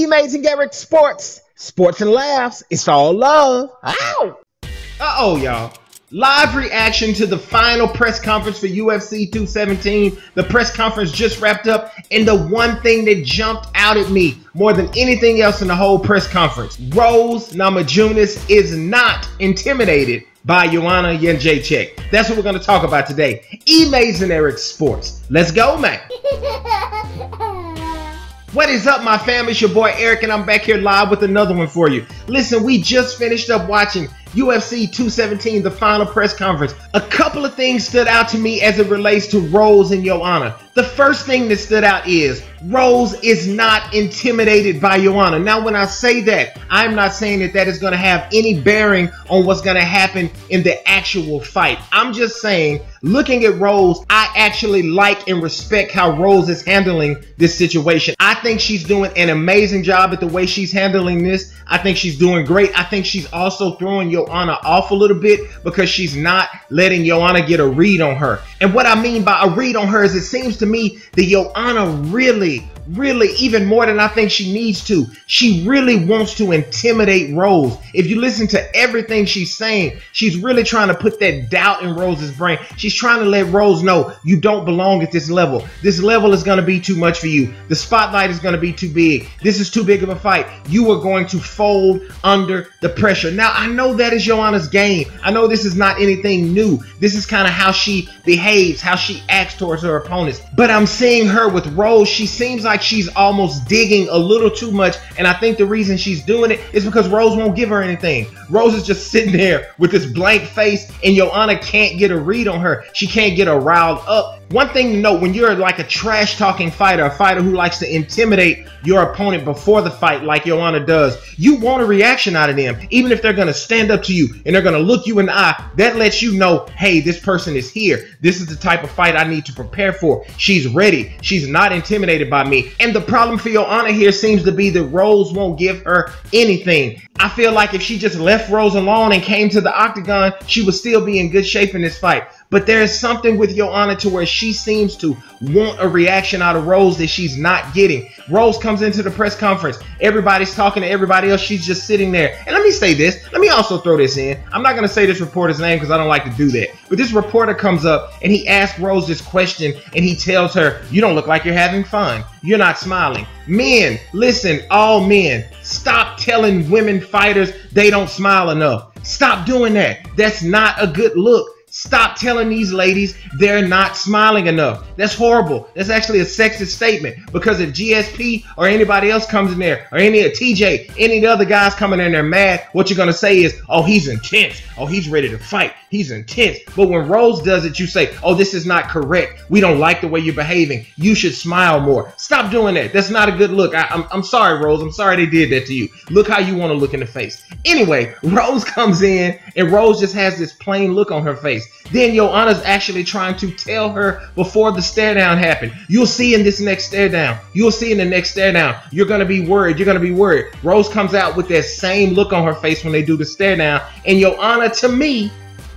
Amazing Eric Sports. Sports and laughs. It's all love. Ow! Uh-oh, y'all. Live reaction to the final press conference for UFC 217. The press conference just wrapped up, and the one thing that jumped out at me more than anything else in the whole press conference, Rose Namajunas is not intimidated by Joanna Jedrzejczyk. That's what we're going to talk about today. Amazing Eric Sports. Let's go, man. What is up, my fam? It's your boy Eric, and I'm back here live with another one for you. Listen, we just finished up watching UFC 217, the final press conference. A couple of things stood out to me as it relates to Rose and Joanna. The first thing that stood out is Rose is not intimidated by Joanna. Now, when I say that, I'm not saying that that is going to have any bearing on what's going to happen in the actual fight. I'm just saying, looking at Rose, I actually like and respect how Rose is handling this situation. I think she's doing an amazing job at the way she's handling this. I think she's doing great. I think she's also throwing Joanna off a little bit because she's not letting Joanna get a read on her. And what I mean by a read on her is it seems to me that Joanna really, even more than I think she needs to, she really wants to intimidate Rose. If you listen to everything she's saying, she's really trying to put that doubt in Rose's brain. She's trying to let Rose know you don't belong at this level. This level is going to be too much for you. The spotlight is going to be too big. This is too big of a fight. You are going to fold under the pressure. Now, I know that is Joanna's game. I know this is not anything new. This is kind of how she behaves, how she acts towards her opponents. But I'm seeing her with Rose. She seems like she's almost digging a little too much, and I think the reason she's doing it is because Rose won't give her anything. Rose is just sitting there with this blank face, and Joanna can't get a read on her. She can't get her riled up. One thing to note, when you're like a trash-talking fighter, a fighter who likes to intimidate your opponent before the fight like Joanna does, you want a reaction out of them. Even if they're going to stand up to you and they're going to look you in the eye, that lets you know, hey, this person is here. This is the type of fight I need to prepare for. She's ready. She's not intimidated by me. And the problem for Joanna here seems to be that Rose won't give her anything. I feel like if she just left Rose alone and came to the octagon, she would still be in good shape in this fight. But there's something with Joanna to where she seems to want a reaction out of Rose that she's not getting. Rose comes into the press conference. Everybody's talking to everybody else. She's just sitting there. And let me say this. Let me also throw this in. I'm not going to say this reporter's name because I don't like to do that. But this reporter comes up and he asks Rose this question and he tells her, you don't look like you're having fun. You're not smiling. Men, listen, all men, stop telling women fighters they don't smile enough. Stop doing that. That's not a good look. Stop telling these ladies they're not smiling enough. That's horrible. That's actually a sexist statement, because if GSP or anybody else comes in there, or any of TJ, any of the other guys coming in there mad, what you're going to say is, oh, he's intense. Oh, he's ready to fight. He's intense. But when Rose does it, you say, oh, this is not correct. We don't like the way you're behaving. You should smile more. Stop doing that. That's not a good look. I'm sorry, Rose. I'm sorry they did that to you. Look how you want to look in the face. Anyway, Rose comes in and Rose just has this plain look on her face. Then Joanna's actually trying to tell her before the stare down happened. You'll see in this next stare down. You'll see in the next stare down. You're going to be worried. You're going to be worried. Rose comes out with that same look on her face when they do the stare down. And Joanna, to me,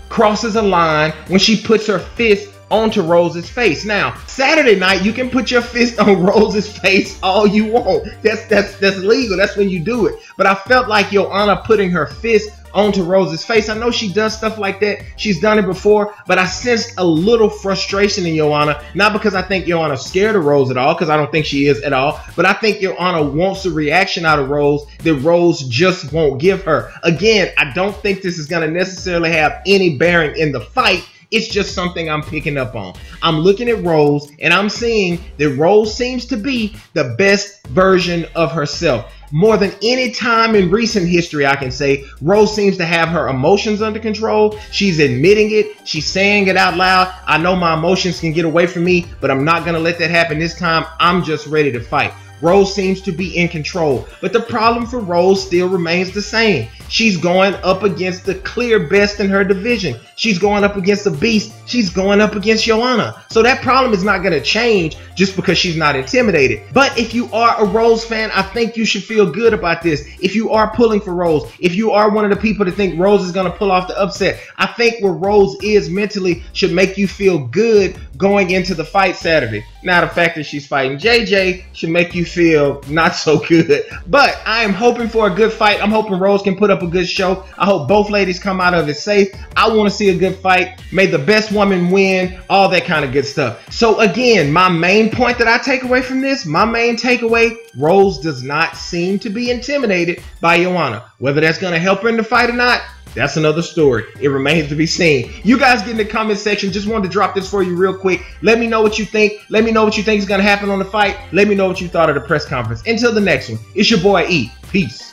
crosses a line when she puts her fist onto Rose's face. Now, Saturday night, you can put your fist on Rose's face all you want. That's legal. That's when you do it. But I felt like Joanna putting her fist onto Rose's face. I know she does stuff like that. She's done it before, but I sensed a little frustration in Joanna, not because I think Joanna's scared of Rose at all, because I don't think she is at all, but I think Joanna wants a reaction out of Rose that Rose just won't give her. Again, I don't think this is going to necessarily have any bearing in the fight. It's just something I'm picking up on. I'm looking at Rose and I'm seeing that Rose seems to be the best version of herself. More than any time in recent history, I can say, Rose seems to have her emotions under control. She's admitting it. She's saying it out loud. I know my emotions can get away from me, but I'm not going to let that happen this time. I'm just ready to fight. Rose seems to be in control, but the problem for Rose still remains the same. She's going up against the clear best in her division. She's going up against a beast. She's going up against Joanna. So that problem is not going to change just because she's not intimidated. But if you are a Rose fan, I think you should feel good about this. If you are pulling for Rose, if you are one of the people that think Rose is going to pull off the upset, I think where Rose is mentally should make you feel good going into the fight Saturday. Now, the fact that she's fighting JJ should make you feel not so good. But I am hoping for a good fight. I'm hoping Rose can put up a good show. I hope both ladies come out of it safe. I want to see a good fight. May the best woman win. All that kind of good stuff. So again, my main point that I take away from this, my main takeaway, Rose does not seem to be intimidated by Joanna. Whether that's going to help her in the fight or not, that's another story. It remains to be seen. You guys get in the comment section. Just wanted to drop this for you real quick. Let me know what you think. Let me know what you think is going to happen on the fight. Let me know what you thought of the press conference. Until the next one, it's your boy E. Peace.